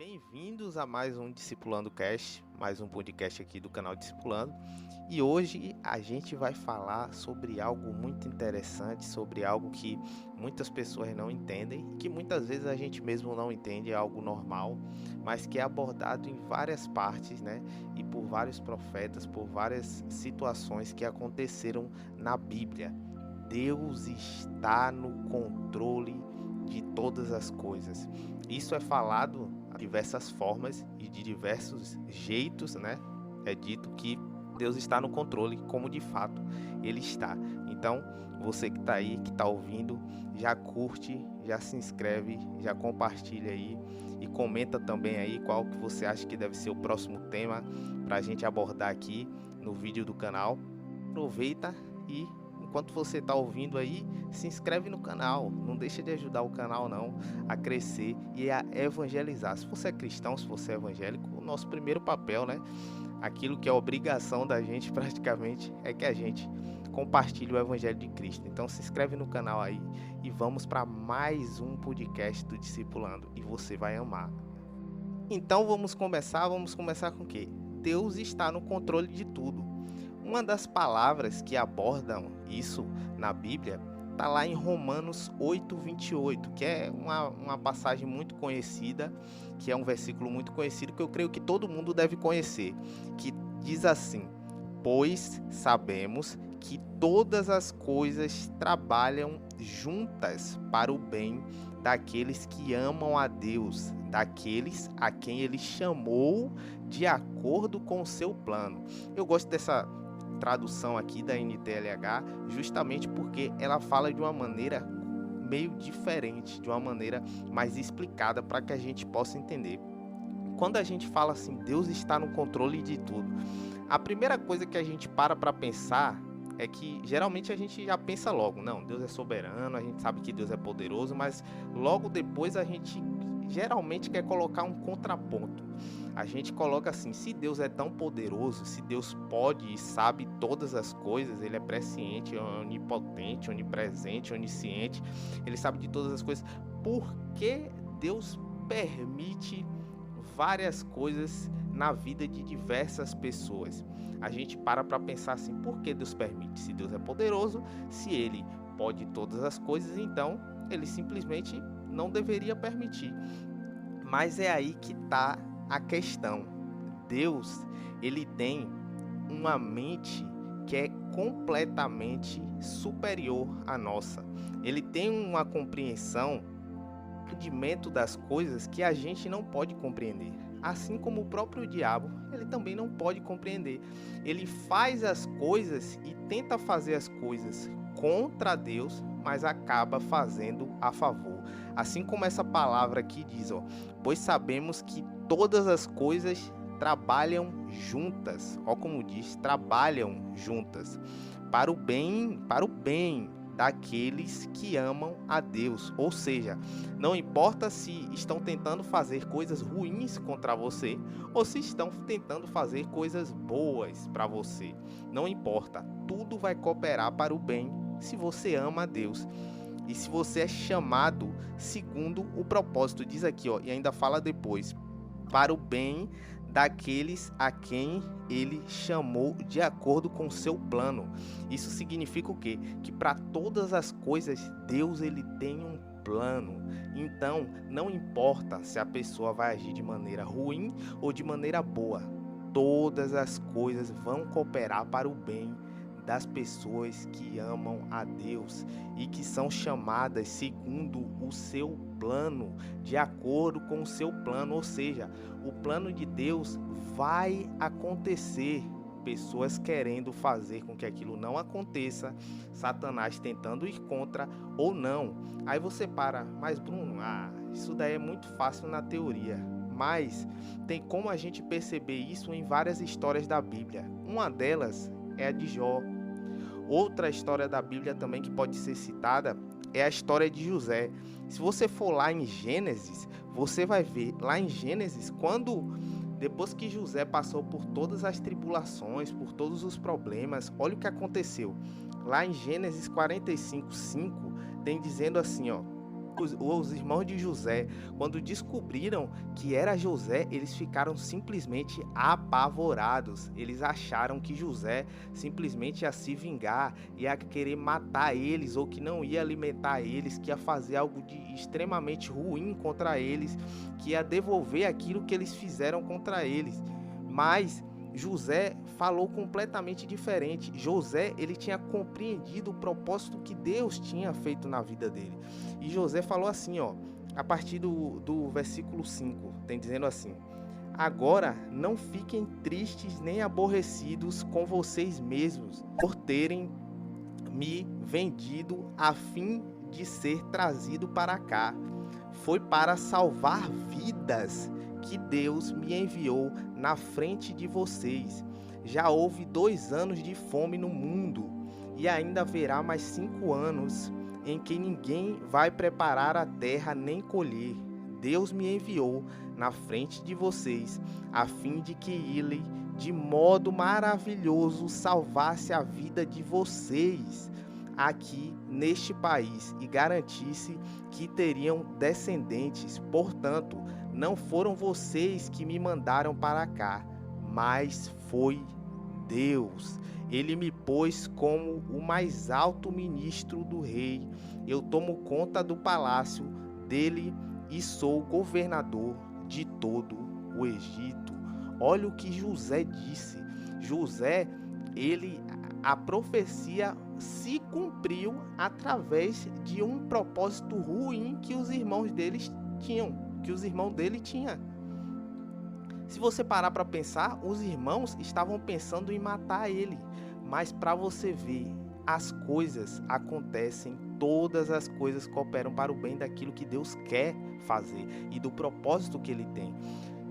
Bem-vindos a mais um Discipulando Cast, mais um podcast aqui do canal Discipulando. E hoje a gente vai falar sobre algo muito interessante, sobre algo que muitas pessoas não entendem, que muitas vezes a gente mesmo não entende, é algo normal, mas que é abordado em várias partes, né? E por vários profetas, por várias situações que aconteceram na Bíblia. Deus está no controle de todas as coisas. Isso é falado de diversas formas e de diversos jeitos, né? É dito que Deus está no controle, como de fato Ele está. Então, você que está aí, que está ouvindo, já curte, já se inscreve, já compartilha aí e comenta também aí qual que você acha que deve ser o próximo tema para a gente abordar aqui no vídeo do canal. Aproveita e enquanto você está ouvindo aí, se inscreve no canal, não deixa de ajudar o canal não a crescer e a evangelizar. Se você é cristão, se você é evangélico, o nosso primeiro papel, né? Aquilo que é obrigação da gente praticamente é que a gente compartilhe o evangelho de Cristo. Então se inscreve no canal aí e vamos para mais um podcast do Discipulando e você vai amar. Então vamos começar com o quê? Deus está no controle de tudo. Uma das palavras que abordam isso na Bíblia está lá em Romanos 8:28, que é uma passagem muito conhecida, que é um versículo muito conhecido, que eu creio que todo mundo deve conhecer, que diz assim: pois sabemos que todas as coisas trabalham juntas para o bem daqueles que amam a Deus, daqueles a quem Ele chamou de acordo com o seu plano. Eu gosto dessa tradução aqui da NTLH justamente porque ela fala de uma maneira meio diferente, de uma maneira mais explicada para que a gente possa entender. Quando a gente fala assim, Deus está no controle de tudo, a primeira coisa que a gente para pensar é que geralmente a gente já pensa logo, não, Deus é soberano, a gente sabe que Deus é poderoso, mas logo depois a gente geralmente quer colocar um contraponto. A gente coloca assim, se Deus é tão poderoso, se Deus pode e sabe todas as coisas, Ele é presciente, onipotente, onipresente, onisciente, Ele sabe de todas as coisas, por que Deus permite várias coisas na vida de diversas pessoas? A gente para pensar assim, por que Deus permite? Se Deus é poderoso, se Ele pode todas as coisas, então Ele simplesmente não deveria permitir. Mas é aí que está a questão. Deus, Ele tem uma mente que é completamente superior à nossa. Ele tem uma compreensão, um entendimento das coisas que a gente não pode compreender. Assim como o próprio diabo, ele também não pode compreender. Ele faz as coisas e tenta fazer as coisas contra Deus, mas acaba fazendo a favor. Assim como essa palavra aqui diz, pois sabemos que todas as coisas trabalham juntas. Ó, como diz, trabalham juntas para o bem daqueles que amam a Deus. Ou seja, não importa se estão tentando fazer coisas ruins contra você ou se estão tentando fazer coisas boas para você. Não importa, tudo vai cooperar para o bem se você ama a Deus. E se você é chamado segundo o propósito, diz aqui, e ainda fala depois, para o bem daqueles a quem Ele chamou de acordo com o seu plano. Isso significa o quê? Que para todas as coisas, Deus ele tem um plano. Então, não importa se a pessoa vai agir de maneira ruim ou de maneira boa, todas as coisas vão cooperar para o bem das pessoas que amam a Deus e que são chamadas segundo o seu plano, de acordo com o seu plano, ou seja, o plano de Deus vai acontecer. Pessoas querendo fazer com que aquilo não aconteça, Satanás tentando ir contra ou não. Aí você para, mas Bruno, isso daí é muito fácil na teoria. Mas tem como a gente perceber isso em várias histórias da Bíblia. Uma delas é a de Jó. Outra história da Bíblia também que pode ser citada é a história de José. Se você for lá em Gênesis, você vai ver lá em Gênesis, depois que José passou por todas as tribulações, por todos os problemas, olha o que aconteceu. Lá em Gênesis 45:5 tem dizendo assim, Os irmãos de José, quando descobriram que era José, eles ficaram simplesmente apavorados. Eles acharam que José simplesmente ia se vingar, ia querer matar eles, ou que não ia alimentar eles, que ia fazer algo de extremamente ruim contra eles, que ia devolver aquilo que eles fizeram contra eles. Mas José falou completamente diferente. José, ele tinha compreendido o propósito que Deus tinha feito na vida dele. E José falou assim, ó, a partir do versículo 5, tem dizendo assim: agora não fiquem tristes nem aborrecidos com vocês mesmos por terem me vendido a fim de ser trazido para cá. Foi para salvar vidas que Deus me enviou na frente de vocês. Já houve 2 anos de fome no mundo, e ainda haverá mais 5 anos em que ninguém vai preparar a terra nem colher. Deus me enviou na frente de vocês, a fim de que Ele, de modo maravilhoso, salvasse a vida de vocês aqui neste país e garantisse que teriam descendentes. Portanto, não foram vocês que me mandaram para cá, mas foi Deus. Ele me pôs como o mais alto ministro do rei. Eu tomo conta do palácio dele e sou governador de todo o Egito. Olha o que José disse. José, a profecia se cumpriu através de um propósito ruim que os irmãos deles tinham, que os irmãos dele tinham. Se você parar para pensar, os irmãos estavam pensando em matar ele, mas para você ver, as coisas acontecem, todas as coisas cooperam para o bem daquilo que Deus quer fazer e do propósito que ele tem.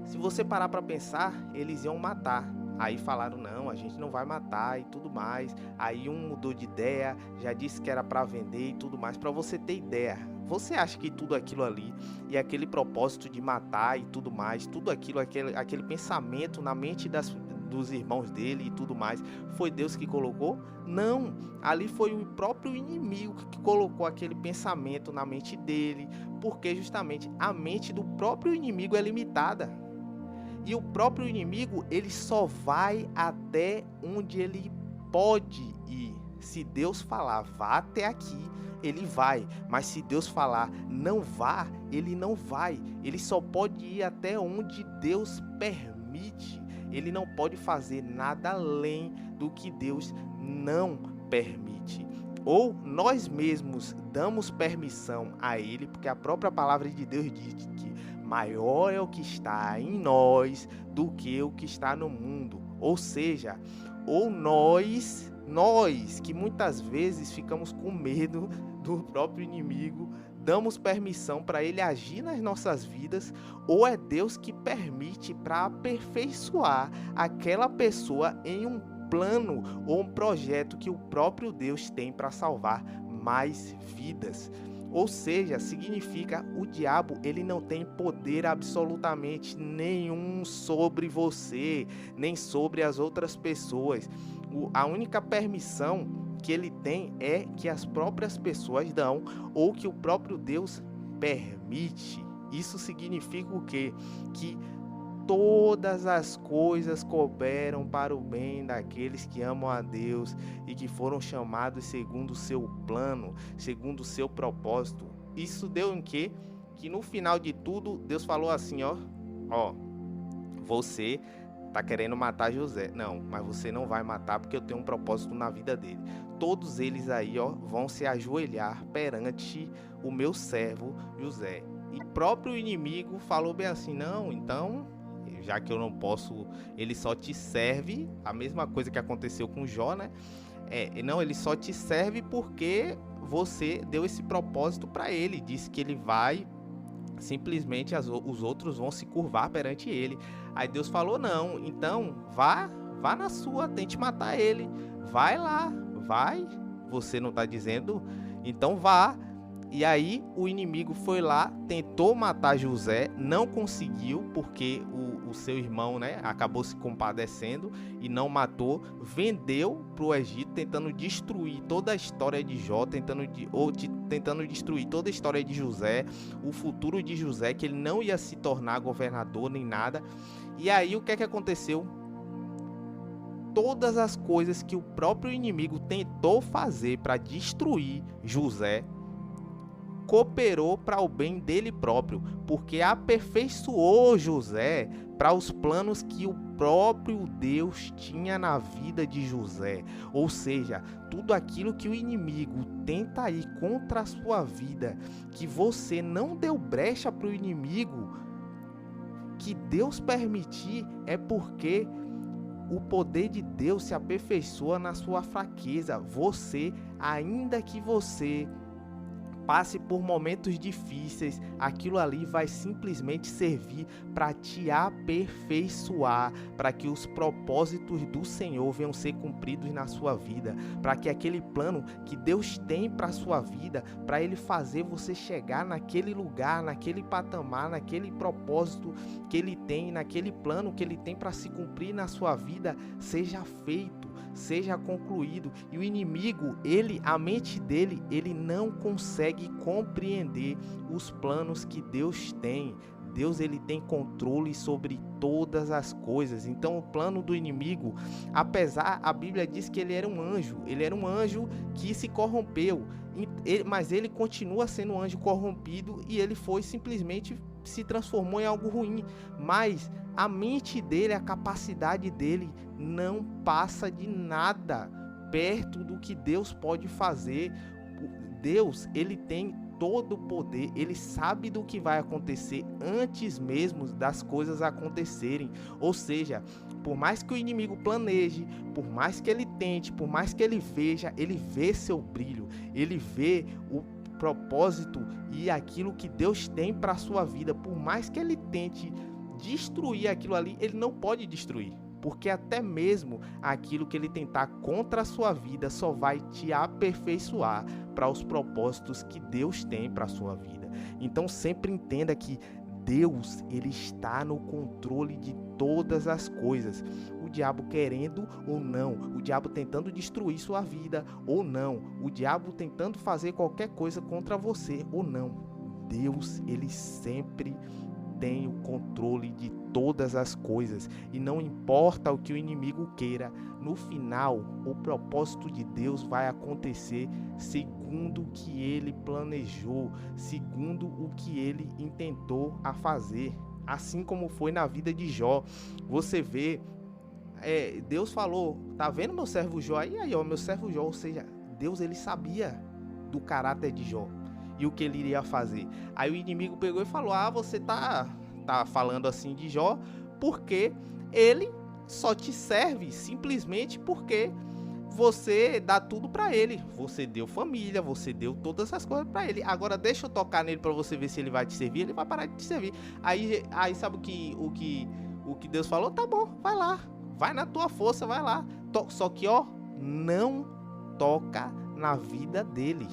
Se você parar para pensar, eles iam matar. Aí falaram, não, a gente não vai matar e tudo mais. Aí um mudou de ideia, já disse que era para vender e tudo mais. Para você ter ideia, você acha que tudo aquilo ali e aquele propósito de matar e tudo mais, tudo aquilo, aquele pensamento na mente dos irmãos dele e tudo mais, foi Deus que colocou? Não, ali foi o próprio inimigo que colocou aquele pensamento na mente dele, porque justamente a mente do próprio inimigo é limitada. E o próprio inimigo, ele só vai até onde ele pode ir. Se Deus falar, vá até aqui, ele vai. Mas se Deus falar, não vá, ele não vai. Ele só pode ir até onde Deus permite. Ele não pode fazer nada além do que Deus não permite. Ou nós mesmos damos permissão a ele, porque a própria palavra de Deus diz que maior é o que está em nós do que o que está no mundo. Ou seja, ou nós que muitas vezes ficamos com medo do próprio inimigo, damos permissão para ele agir nas nossas vidas, ou é Deus que permite para aperfeiçoar aquela pessoa em um plano ou um projeto que o próprio Deus tem para salvar mais vidas. Ou seja, significa o diabo, ele não tem poder absolutamente nenhum sobre você, nem sobre as outras pessoas. A única permissão que ele tem é que as próprias pessoas dão ou que o próprio Deus permite. Isso significa o quê? Que todas as coisas cooperam para o bem daqueles que amam a Deus e que foram chamados segundo o seu plano, segundo o seu propósito. Isso deu em quê? Que no final de tudo, Deus falou assim, ó, você tá querendo matar José. Não, mas você não vai matar porque eu tenho um propósito na vida dele. Todos eles aí, ó, vão se ajoelhar perante o meu servo José. E próprio inimigo falou bem assim, não, então, já que eu não posso, ele só te serve, a mesma coisa que aconteceu com Jó, né? Não, ele só te serve porque você deu esse propósito para ele, disse que ele vai, simplesmente os outros vão se curvar perante ele. Aí Deus falou, não, então vá na sua, tente matar ele, vai lá, vai, você não tá dizendo, então vá. E aí o inimigo foi lá, tentou matar José, não conseguiu, porque o seu irmão, né, acabou se compadecendo e não matou, vendeu para o Egito, tentando destruir toda a história de Jó, tentando tentando destruir toda a história de José, o futuro de José, que ele não ia se tornar governador nem nada. E aí o que é que aconteceu? Todas as coisas que o próprio inimigo tentou fazer para destruir José, cooperou para o bem dele próprio, porque aperfeiçoou José para os planos que o próprio Deus tinha na vida de José. Ou seja, tudo aquilo que o inimigo tenta ir contra a sua vida, que você não deu brecha para o inimigo, que Deus permitir, é porque o poder de Deus se aperfeiçoa na sua fraqueza. Você, ainda que você passe por momentos difíceis, aquilo ali vai simplesmente servir para te aperfeiçoar, para que os propósitos do Senhor venham ser cumpridos na sua vida, para que aquele plano que Deus tem para a sua vida, para Ele fazer você chegar naquele lugar, naquele patamar, naquele propósito que Ele tem, naquele plano que Ele tem para se cumprir na sua vida, seja feito, seja concluído. E o inimigo, a mente dele, ele não consegue compreender os planos que Deus tem. Deus, ele tem controle sobre todas as coisas. Então o plano do inimigo, apesar, a Bíblia diz que ele era um anjo que se corrompeu, mas ele continua sendo um anjo corrompido, e ele foi simplesmente se transformou em algo ruim. Mas a mente dele, a capacidade dele não passa de nada perto do que Deus pode fazer. Deus, ele tem todo o poder, ele sabe do que vai acontecer antes mesmo das coisas acontecerem. Ou seja, por mais que o inimigo planeje, por mais que ele tente, por mais que ele veja, ele vê seu brilho, ele vê o propósito e aquilo que Deus tem para a sua vida. Por mais que ele tente destruir aquilo ali, ele não pode destruir, porque até mesmo aquilo que ele tentar contra a sua vida só vai te aperfeiçoar para os propósitos que Deus tem para a sua vida. Então sempre entenda que Deus, ele está no controle de todas as coisas. O diabo querendo ou não, o diabo tentando destruir sua vida ou não, o diabo tentando fazer qualquer coisa contra você ou não, Deus, ele sempre tem o controle de todas as coisas, e não importa o que o inimigo queira, no final o propósito de Deus vai acontecer segundo o que ele planejou, segundo o que ele intentou a fazer. Assim como foi na vida de Jó. Você vê, Deus falou, tá vendo meu servo Jó? Aí, ó, meu servo Jó. Ou seja, Deus, ele sabia do caráter de Jó e o que ele iria fazer. Aí o inimigo pegou e falou: você tá falando assim de Jó porque ele só te serve simplesmente porque você dá tudo pra ele. Você deu família, você deu todas essas coisas pra ele. Agora deixa eu tocar nele pra você ver se ele vai te servir. Ele vai parar de te servir. Aí sabe o que Deus falou? Tá bom, vai lá, vai na tua força, vai lá. Só que não toca na vida dele.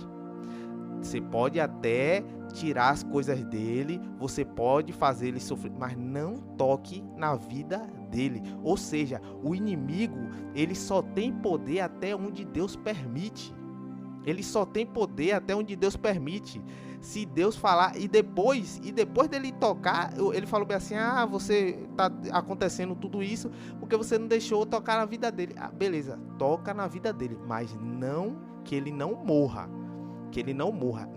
Você pode até tirar as coisas dele, você pode fazer ele sofrer, mas não toque na vida dele. Ou seja, o inimigo, ele só tem poder até onde Deus permite. Ele só tem poder até onde Deus permite. Se Deus falar, e depois dele tocar, ele falou bem assim: você tá acontecendo tudo isso porque você não deixou tocar na vida dele. Beleza, toca na vida dele, mas não que ele não morra. Que ele não morra,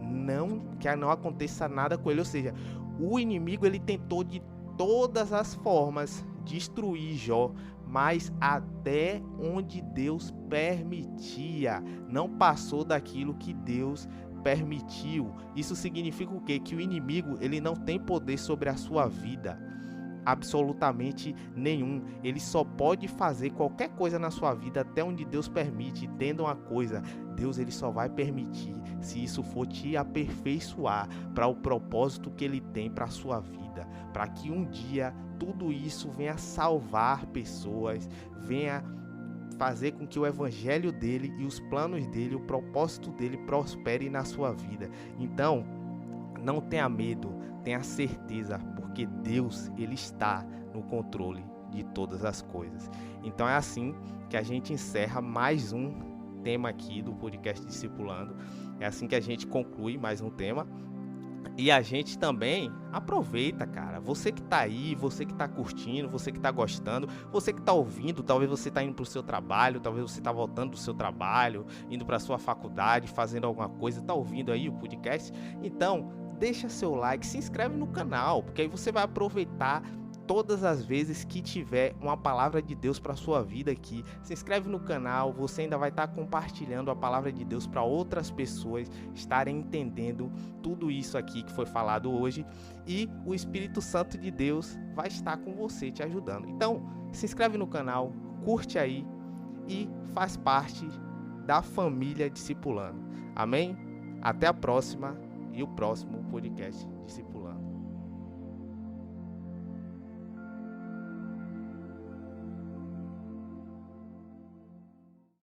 que não aconteça nada com ele. Ou seja, o inimigo, ele tentou de todas as formas destruir Jó, mas até onde Deus permitia, não passou daquilo que Deus permitiu. Isso significa o quê? Que o inimigo, ele não tem poder sobre a sua vida, absolutamente nenhum. Ele só pode fazer qualquer coisa na sua vida até onde Deus permite. Entenda uma coisa: Deus, ele só vai permitir se isso for te aperfeiçoar para o propósito que ele tem para a sua vida, para que um dia tudo isso venha salvar pessoas, venha fazer com que o evangelho dele e os planos dele, o propósito dele prospere na sua vida. Então, não tenha medo, tenha certeza, porque Deus, ele está no controle de todas as coisas. Então é assim que a gente encerra mais um tema aqui do podcast Discipulando. É assim que a gente conclui mais um tema. E a gente também aproveita, cara. Você que tá aí, você que tá curtindo, você que tá gostando, você que tá ouvindo, talvez você tá indo pro seu trabalho, talvez você tá voltando do seu trabalho, indo pra sua faculdade, fazendo alguma coisa, tá ouvindo aí o podcast. Então, deixa seu like, se inscreve no canal, porque aí você vai aproveitar todas as vezes que tiver uma palavra de Deus para sua vida aqui. Se inscreve no canal, você ainda vai estar compartilhando a palavra de Deus para outras pessoas estarem entendendo tudo isso aqui que foi falado hoje, e o Espírito Santo de Deus vai estar com você te ajudando. Então, se inscreve no canal, curte aí e faz parte da família Discipulando. Amém? Até a próxima e o próximo podcast Discipulando.